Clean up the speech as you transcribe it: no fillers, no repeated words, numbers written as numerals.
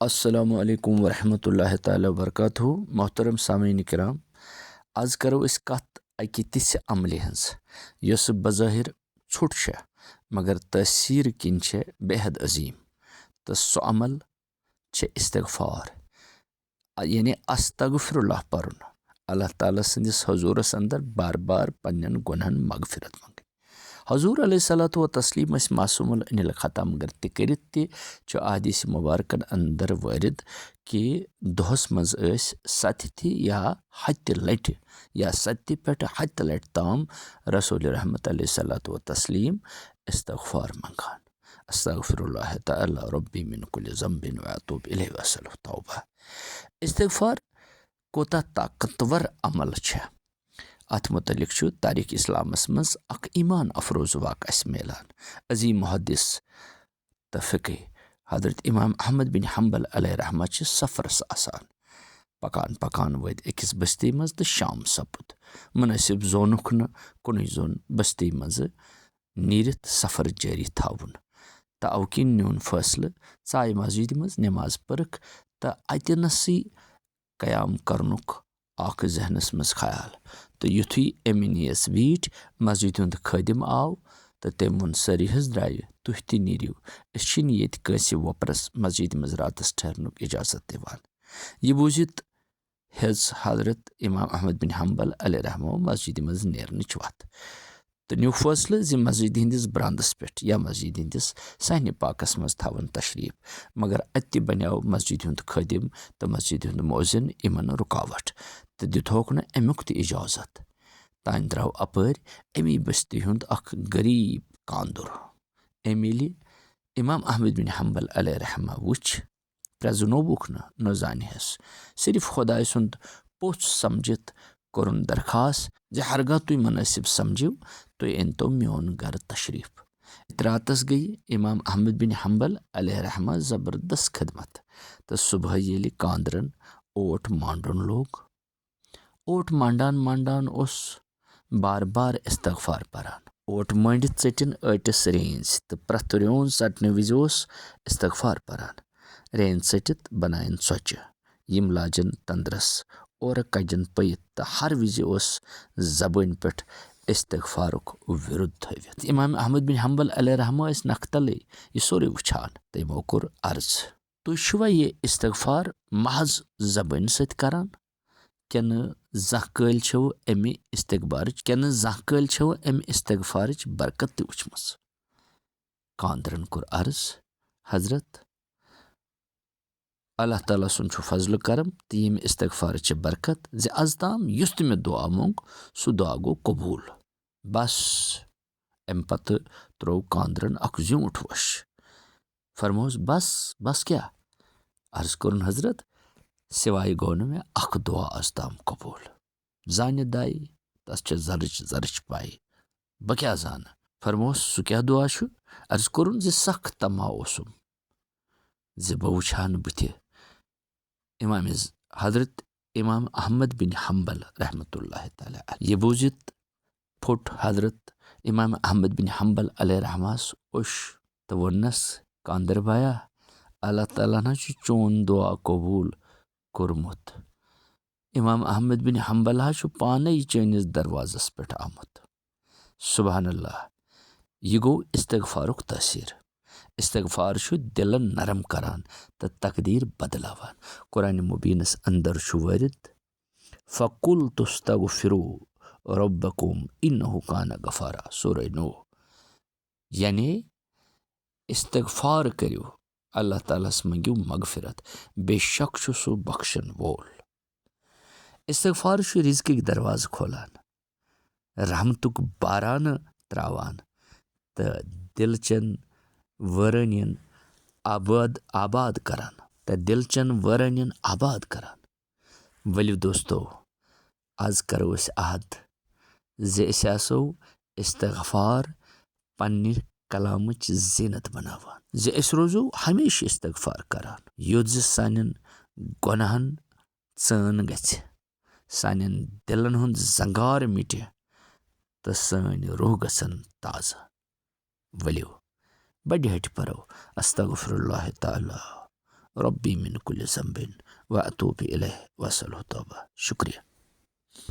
अस्सलामुअलैकुम वरहमतुल्लाहि ताला वबरकातुहू। मोहतरम सामीन किराम, आज करो इस कत अकि तिस अमल हंस यस बज़ाहिर छोट मगर तसीर किन बेहद अजीम। तो सो अमल इस्तगफार यानी अस्तगफिरुल्लाह परुन, अल्लाह ताला संदिस हजूरस अंदर बार बार पन्न गुनहन मगफिरत मंग। हजूर अलैहिस्सलातु व तस्लीम मासूमुल अनिल ख़ता मगर तकरित अहदीस मुबारकन अंदर वारिद कि दोहस मज सत्ति या हत्य लट या सत्ति पे हत्य लट ताम रसूल रहमत अलैहिस्सलातु व तस्लीम इस्तगफार मंगान। अस्तगफिरुल्लाह तआला रब्बी मिन कुल्लि ज़ंबिन व अतूब इलैहि व अस्सलु तौबा। इस्तगफार कोता ताकतवर अमल अथ मुतलिक तारीख इस्लामस मज अख ईमान अफरोज वाक़ मिलान। अजीम मुहद्दिस तो फ़िक़ी हज़रत इमाम अहमद बिन हम्बल अलैहि रहमा सफ़रस आसान पकान पकान वत अकिस बस्ती मज तो शाम सपुद मुनासिब जोनुक न कुन जोन बस्ती मज नीरित सफ़र जारी थावन। तो अवकिन न्यून फैसले चाय मस्जिद मज नमाज पर्क तो अतनसी कयाम करनुक आख जहनस मज ख्याल। तो युथु अमि नीस वीट मस्जिद हुंद खदिम आव तो तम वोन सारी हज द्राय तुह ति नीरियो ये कंस वपरस मस्जिद मज रातस ठहरनुक इजाजत दिवान। यह बूजित हेज हजरत इमाम अहमद बिन हम्बल अलैहि रहमा मस्जिद मज नेरनच वत तो न्यू फैसले जि मस्जिद हंदिस ब्रांदस पे या मस्जिद हंदिस सहन पाकस मज थवन तशरीफ। मगर अत बनो मस्जिद हुंद खदिम तो मस्जिद हुंद मोजिन इमन रुकावट तो दिथोक न अमुक त इजाजत। तान द्राव अपर अमी बस्ती हुंद अख गरीब कांदुर अमिली इमाम अहमद बिन हम्बल अलैहि रहमा वुच प्रजनोबुक न जानहस सिर्फ खुदाय सुंद पोछ समझित कोरुन दरखास्त जे हरगा तुई मुनासिब समझिव तो इन तो म्योन घर तशरीफ। रातस गई इमाम अहमद बिन हम्बल अलैहि रहमा ज़बरदस्त खदमत तो सुबह येली कांदरन ओट मांडन लोग ओट मांडान मांडान उस बार बार इस्तगफार परान ओट मंडित चटिन अटिस रेंज तो प्रथ रेन चटने विज इस्तगफार परान रेन चटित बनायन चौचे यम लाजन तंद्रस और कजन पैत तो हर विज जबान पे इस्तगफारुक विरुद्ध थवित। इमाम अहमद बिन हम्बल अलैहि रहमा नखतल यह सोरे वुछान तमो कोर अर्ज तुवा ये इस्तगफार महज जबान सत करान कन जल छो अमि इस्तगफारच बरकत त वुचमस। कांदरन कोर अर्ज हजरत अल्लाह ताला सुन फजल करम तो यम इस्तगफारच बरकत जे आज ताम युस मे दुआ मोंग सह दुआ गो कबूल। बस अम पत त्रो कांदरन अख ज्यूठ वश फरमोस बस बस क्या अर्ज कोरन हजरत सिवाय गो न मे अख दुआ आज ताम कबूल जान दाई तस जरच जरच पाई बह क्या जान फरमोस सह क्या दुआ अर्ज कोरन जे सख तमा ओसुम जे बह वुछा बुथ हजरत इमाम अहमद बिन हम्बल रहमतुल्लाहि ताला अलैह। यह बूजित फुट हजरत इमाम अहमद बिन हम्बल अलैहि रहमास उश तो वनस कांदर बाया अल्लाह ताला ना चोन दुआ कबूल कोरमुत। इमाम अहमद बिन हम्बल पाने चनिस दरवाजस पे आमुत। सुबहान अल्लाह। यह गो इस्तगफारुक तसीर। इस्तगफार दिलन नरम करान तो तकदीर बदलावान। कुरान मुबीनस अंदर वारिद फ़कुल तुस्तगफिरू रब्बकुम इन्नहु कान गफ़ारा सूरह नूह यानी इस्तगफार करियो अल्लाह ताला मंगियो मगफिरत बेशक सो बख्शन वोल। इस्तगफार रिज़्क़ दरवाज़ खोलान रहमतुक बारान त्रावान तो दिलचन वरनियन आबाद करान तो दिलचन वरनियन आबाद करान। वलियो दोस्तों आज करो अहद जे आसो इस्तगफार पन्ने कलामच जीनत बनावान जे रोजो हमेशा इस्तगफार करान युत जे सानन गुनाहन चन गछ सानन दिलन हुंद जंगार मिटे तो सन रूह गसन ताज़ा। वलियो बड़ हट परो अस्तगफिरुल्लाह ताला रब्बी मिन कुल्लि ज़ंबिन व अतूबु इलैहि व अस्सलहु तौबा। शुक्रिया।